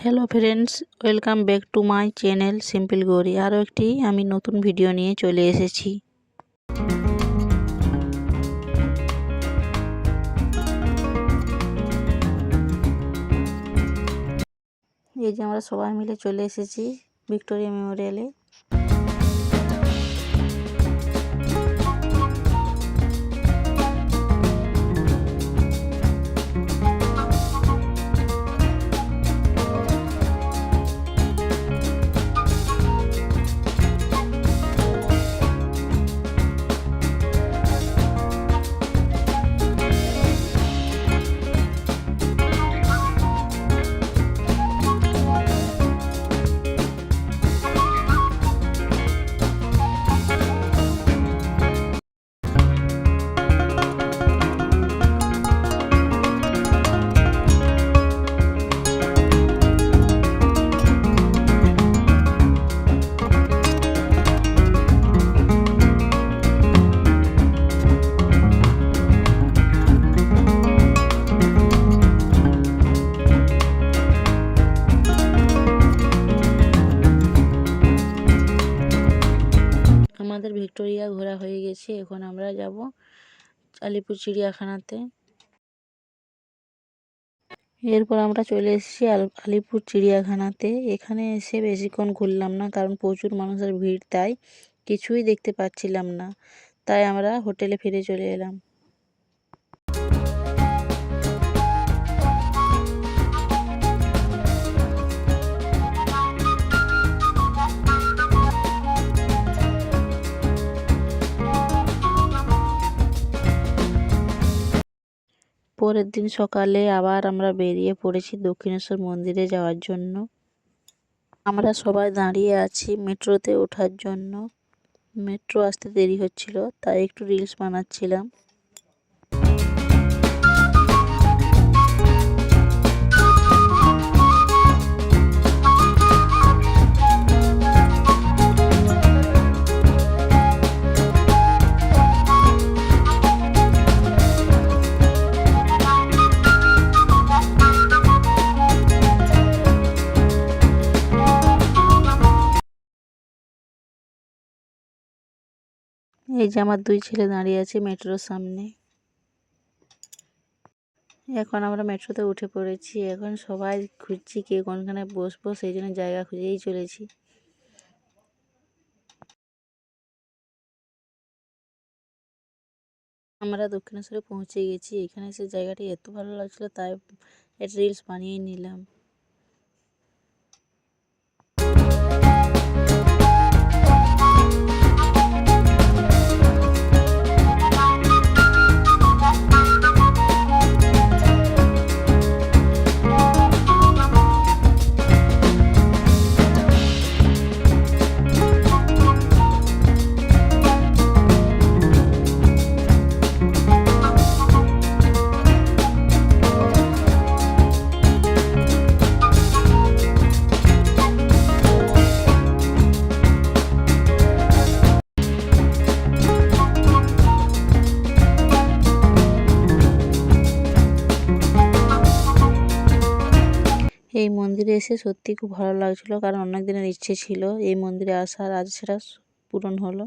Hello friends, welcome back to my channel simple Gauri. আরও একটি আমি নতুন ভিডিও নিয়ে চলে এসেছি। এই যে আমরা সবাই মিলে চলে এসেছি ভিক্টোরিয়া মেমোরিয়ালে। আমাদের ভিক্টোরিয়া ঘোরা হয়ে গেছে, এখন আমরা যাব আলিপুর চিড়িয়াখানাতে। এরপর আমরা চলে এসেছি আলিপুর চিড়িয়াখানাতে। এখানে এসে বেশিক্ষণ ঘুরলাম না, কারণ প্রচুর মানুষের ভিড়, তাই কিছুই দেখতে পাচ্ছিলাম না। তাই আমরা হোটেলে ফিরে চলে এলাম। পরের দিন সকালে আবার আমরা বেরিয়ে পড়েছি দক্ষিণেশ্বর মন্দিরে যাওয়ার জন্য। আমরা সবাই দাঁড়িয়ে আছি মেট্রোতে ওঠার জন্য। মেট্রো আসতে দেরি হচ্ছিল, তাই একটু রিলস বানাচ্ছিলাম। এই যে আমার দুই ছেলে দাঁড়িয়ে আছে মেট্রোর সামনে। এখন আমরা মেট্রোতে উঠে পড়েছি। এখন সবাই খুঁজছি কে কোনখানে বসবো, সেই জন্য জায়গা খুঁজেই চলেছি। আমরা দক্ষিণেশ্বরে পৌঁছে গেছি। এখানে এসে জায়গাটি এত ভালো লাগছিল, তাই রিলস বানিয়ে নিলাম। এই মন্দিরে এসে সত্যি খুব ভালো লাগছিল, কারণ অনেক দিনের ইচ্ছে ছিল এই মন্দিরে আসার, আজ সেটা পূরণ হলো।